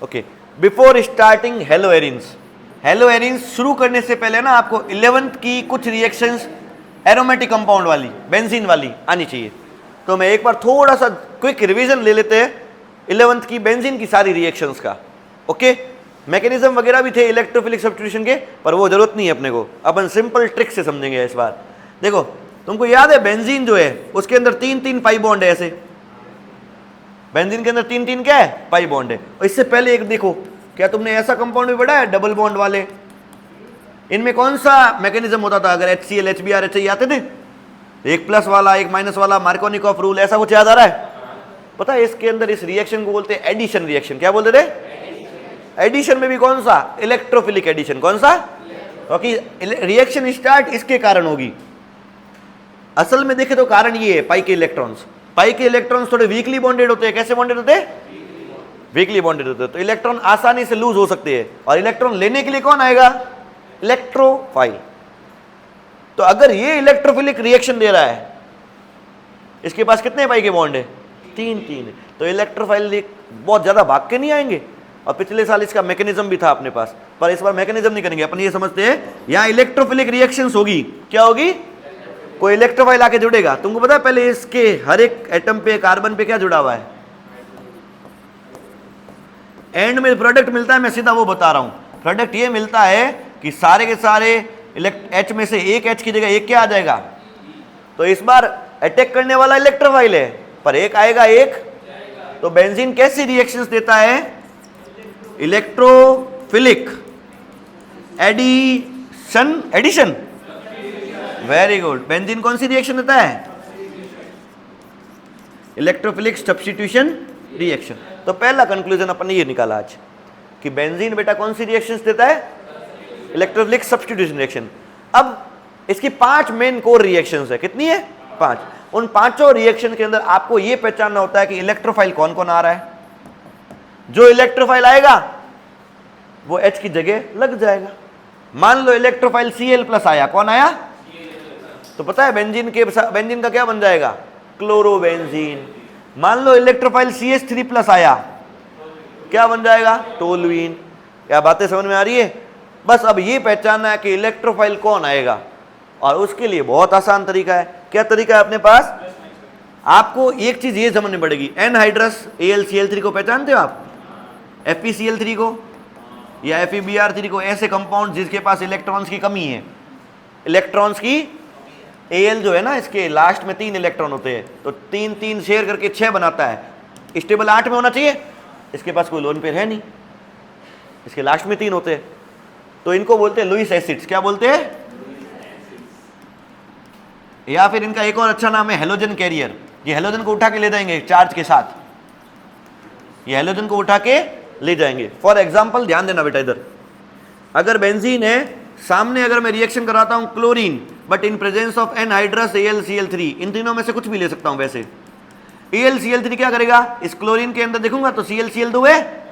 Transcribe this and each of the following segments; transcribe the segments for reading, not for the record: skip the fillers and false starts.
Okay, before starting हेलोएरिन्स, हेलोएरिन्स शुरू करने से पहले ना आपको 11th की कुछ रिएक्शंस एरोमेटिक कंपाउंड वाली, बेंजीन वाली आनी चाहिए। तो मैं एक बार थोड़ा सा क्विक रिवीजन ले लेते हैं 11th की बेंजीन की सारी रिएक्शंस का। ओके, मैकेनिज्म वगैरह भी थे इलेक्ट्रोफिलिक सब्स्टिट्यूशन के, पर वो जरूरत नहीं है अपने को, अपन सिंपल ट्रिक से समझेंगे इस बार। देखो, तुमको याद है बेंजीन जो है उसके अंदर 3-3 पाई बॉन्ड है, ऐसे बेंजीन के अंदर 3-3 क्या है, पाई बॉन्ड है। और इससे पहले एक देखो, क्या तुमने ऐसा कंपाउंड भी पढ़ा है डबल बॉन्ड वाले? इनमें कौन सा मैकेनिज्म होता था? अगर HCl HBr HI आते थे, एक प्लस वाला एक माइनस वाला, मार्कोनिकॉफ रूल, ऐसा कुछ याद आ रहा है? पता है इसके अंदर इस रिएक्शन को बोलते हैं एडिशन रिएक्शन। क्या बोलते थे? एडिशन में भी कौन सा? Electrophilic addition. कौन सा? क्योंकि रिएक्शन स्टार्ट इसके कारण होगी। असल में देखे तो कारण ये है, पाई के इलेक्ट्रॉन्स। पाई के इलेक्ट्रॉन्स थोड़े वीकली बॉन्डेड होते हैं। कैसे बॉन्डेड होते हैं? वीकली बॉन्डेड होते हैं, तो इलेक्ट्रॉन आसानी से लूज हो सकते हैं। और इलेक्ट्रॉन लेने के लिए कौन आएगा? इलेक्ट्रोफाइल। तो अगर ये इलेक्ट्रोफिलिक रिएक्शन दे रहा है, इसके पास कितने पाई के बॉन्ड है? 3-3। तो इलेक्ट्रोफाइल बहुत ज्यादा भाग के नहीं आएंगे। और पिछले साल इसका मैकेनिज्म भी था अपने पास, पर इस बार मैकेनिज्म नहीं करेंगे अपन। ये समझते हैं यहां इलेक्ट्रोफिलिक रिएक्शंस होगी। क्या होगी? कोई इलेक्ट्रोफाइल आके जुड़ेगा। तुमको पता है पहले इसके हर एक एटम पे, कार्बन पे क्या जुड़ा हुआ है? एंड में प्रोडक्ट मिलता है, मैं सीधा वो बता रहा हूं। प्रोडक्ट ये मिलता है कि सारे के सारे H में से एक H की जगह एक क्या आ जाएगा? तो इस बार अटैक करने वाला इलेक्ट्रोफाइल है, पर एक आएगा एक। तो बेंजीन कैसी रिएक्शंस देता है? Electrophilic addition. Addition, very good. Benzene कौन सी रिएक्शन देता है? Electrophilic substitution reaction. तो पहला कंक्लूजन अपन ने ये निकाला आज कि बेंजीन बेटा कौन सी रिएक्शंस देता है? Electrophilic substitution reaction. अब इसकी 5 मेन कोर रिएक्शंस है। कितनी है? 5। उन 5 रिएक्शन के अंदर आपको ये पहचानना होता है कि इलेक्ट्रोफाइल कौन कौन आ रहा है। जो इलेक्ट्रोफाइल आएगा वो H की जगह लग जाएगा। मान लो इलेक्ट्रोफाइल Cl+ आया, कौन आया? तो पता है बेंजीन का क्या बन जाएगा? क्लोरोबेंजीन। मान लो इलेक्ट्रोफाइल CH3+ आया, क्या बन जाएगा? टोलुइन। क्या बातें समझ में आ रही है? बस अब ये पहचानना है कि इलेक्ट्रोफाइल कौन आएगा, और उसके लिए बहुत आसान तरीका है। क्या तरीका है अपने पास? आपको एक चीज ये समझनी पड़ेगी। एनहाइड्रस AlCl3 को पहचानते हो आप? FeCl3 को या FeBr3 को, ऐसे कंपाउंड जिसके पास इलेक्ट्रॉन्स की कमी है। इलेक्ट्रॉन्स की Al जो है ना, इसके लास्ट में 3 इलेक्ट्रॉन होते हैं, तो 3-3 शेयर करके 6 बनाता है। स्टेबल 8 में होना चाहिए, इसके पास कोई लोन पेयर है नहीं, इसके लास्ट में 3 होते हैं। तो इनको बोलते हैं लुईस एसिड्स। क्या बोलते हैं? या फिर इनका एक और अच्छा नाम है हेलोजन कैरियर। ये हेलोजन को उठा के ले जाएंगे चार्ज के साथ, ये हेलोजन को उठा के ले जाएंगे। फॉर एग्जाम्पल ध्यान देना बेटा, इधर अगर बेंजीन है, सामने अगर मैं रिएक्शन कराता हूं chlorine, but in presence of anhydrous AlCl3, इन तीनों में से कुछ भी ले सकता हूं। वैसे AlCl3 क्या करेगा? इस क्लोरीन के अंदर देखूंगा तो ClCl2 है,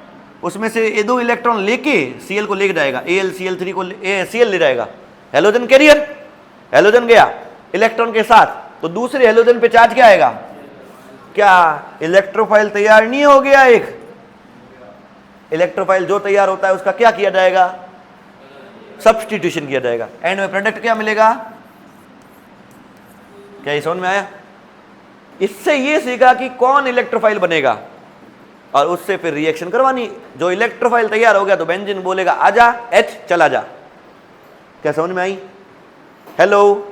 उसमें से ये 2 इलेक्ट्रॉन लेके Cl को लेके जाएगा, AlCl3 को Cl ले जाएगा। हेलोजन कैरियर, हेलोजन गया इलेक्ट्रॉन के साथ, तो दूसरे हेलोजन पे चार्ज क्या आएगा? क्या इलेक्ट्रोफाइल तैयार नहीं हो गया? एक इलेक्ट्रोफाइल जो तैयार होता है उसका क्या किया जाएगा? सब्स्टिट्यूशन किया जाएगा। एंड में प्रोडक्ट क्या मिलेगा? क्या ये समझ में आया? इससे ये सीखा कि कौन इलेक्ट्रोफाइल बनेगा, और उससे फिर रिएक्शन करवानी। जो इलेक्ट्रोफाइल तैयार हो गया तो बेंजीन बोलेगा आजा H, चला जा। क्या समझ में आई? हेलो,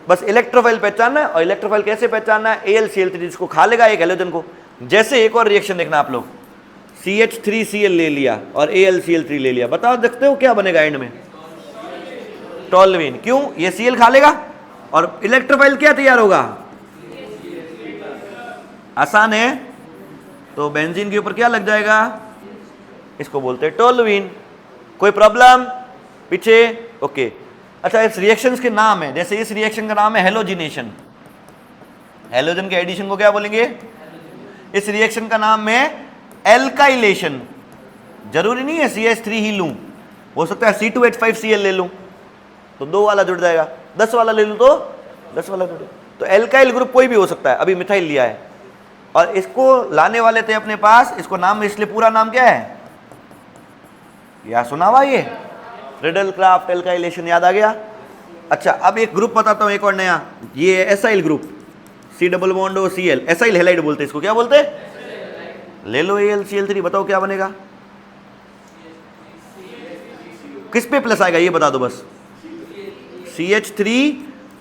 बस इलेक्ट्रोफाइल पहचानना है। और इलेक्ट्रोफाइल कैसे पहचानना है? AlCl3 जिसको खा लेगा एक हेलोजन को। जैसे एक और रिएक्शन देखना आप लोग, CH3Cl ले लिया और AlCl3 ले लिया, बताओ देखते हो क्या बनेगा एंड में? टोलुइन। क्यों? ये Cl खा लेगा और इलेक्ट्रोफाइल क्या तैयार होगा? आसान है। तो बेंजीन के ऊपर क्या लग जाएगा? इसको बोलते हैं टोलुइन। कोई प्रॉब्लम पीछे? ओके। अच्छा, इस रिएक्शंस के नाम है, जैसे इस रिएक्शन का नाम है हेलोजिनेशन। हेलोजन के एडिशन को क्या बोलेंगे? इस रिएक्शन का नाम है एल्काइलेशन। जरूरी नहीं है CH3 ही लूं, हो सकता है C2H5Cl ले लूं तो 2 वाला जुड़ जाएगा, 10 वाला ले लूं तो 10 वाला जुड़। तो एल्काइल ग्रुप कोई भी हो सकता है। अभी मिथाइल लिया है, और इसको लाने वाले थे अपने पास, इसको नाम, इसलिए पूरा नाम क्या है, या सुना हुआ ये रिडल क्राफ्ट एल्काइलेशन, याद आ गया। अच्छा अब एक ग्रुप बताता हूं एक और नया, ये है acyl group, C double bond O C L, acyl halide बोलते हैं इसको, क्या बोलते हैं, ले लो AlCl3, बताओ क्या बनेगा, किस पे प्लस आएगा ये बता दो बस, CH3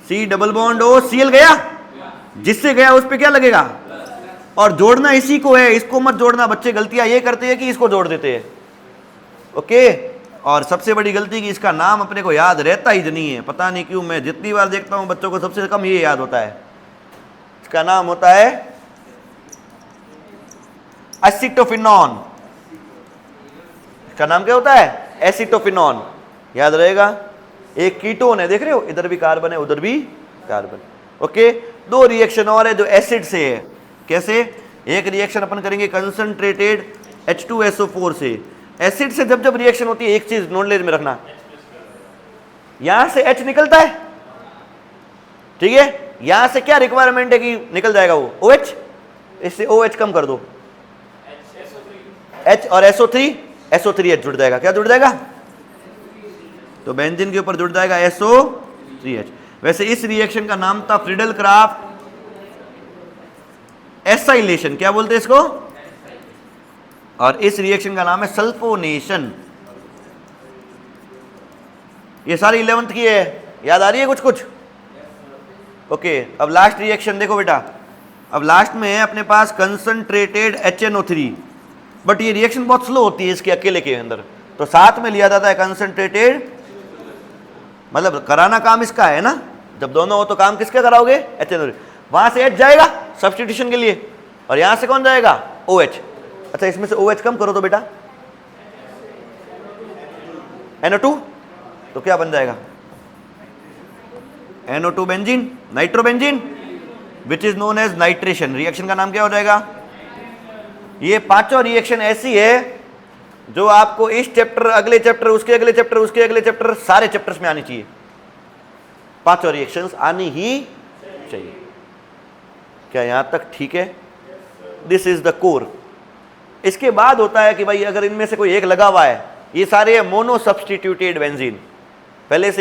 C double bond O Cl गया, जिससे गया उस पे क्या लगेगा, और जोड़ना इसी को है, इसको मत जोड़ना। बच्चे गलतियां ये करते हैं कि इसको जोड़ देते हैं, ओके। और सबसे बड़ी गलती कि इसका नाम अपने को याद रहता ही नहीं है, पता नहीं क्यों, मैं जितनी बार देखता हूं बच्चों को सबसे कम ये याद होता है। इसका नाम होता है एसिटोफिनॉन। इसका नाम क्या होता है, एसिटोफिनॉन, याद रहेगा। एक कीटोन है, देख रहे हो, इधर भी कार्बन है उधर भी कार्बन, ओके। दो रिएक्शन और है जो एसिड से है, कैसे, एक रिएक्शन अपन करेंगे कंसंट्रेटेड H2SO4 से। एसिड से जब जब रिएक्शन होती है, एक चीज नॉलेज में रखना, यहां से H निकलता है, ठीक है, यहां से क्या रिक्वायरमेंट है कि निकल जाएगा वो OH, इससे OH कम कर दो, H और SO3H जुड़ जाएगा, क्या जुड़ जाएगा, तो बेंजीन के ऊपर जुड़ जाएगा SO3H। वैसे इस रिएक्शन का नाम था फ्रीडल क्राफ्ट एसाइलेशन, क्या बोलते हैं इसको, और इस रिएक्शन का नाम है सल्फोनेशन। ये सारी 11th की है, याद आ रही है कुछ कुछ, ओके। अब लास्ट रिएक्शन देखो बेटा, अब लास्ट में है अपने पास कंसंट्रेटेड HNO3, बट ये रिएक्शन बहुत स्लो होती है इसके अकेले के अंदर, तो साथ में लिया जाता है कंसंट्रेटेड, मतलब कराना काम इसका है ना, जब दोनों हो तो काम किसका कराओगे, HNO3, वहां से H जाएगा सब्स्टिट्यूशन के लिए, और यहां से कौन जाएगा, OH। अच्छा इसमें से OH कम करो तो बेटा NO2, तो क्या बन जाएगा, NO2 benzene, nitrobenzene, which is known as nitration. Reaction का नाम क्या हो जाएगा। ये पांचों रिएक्शन ऐसी है जो आपको इस चैप्टर, अगले चैप्टर, उसके अगले चैप्टर, उसके अगले चैप्टर, सारे चैप्टर्स में आनी चाहिए, पांचों रिएक्शंस आनी ही चाहिए। क्या यहां तक ठीक है, दिस इज द कोर। इसके बाद होता है कि भाई अगर इनमें से कोई एक लगा हुआ है, ये सारे मोनो सब्स्टिट्यूटेड बेंजीन, पहले से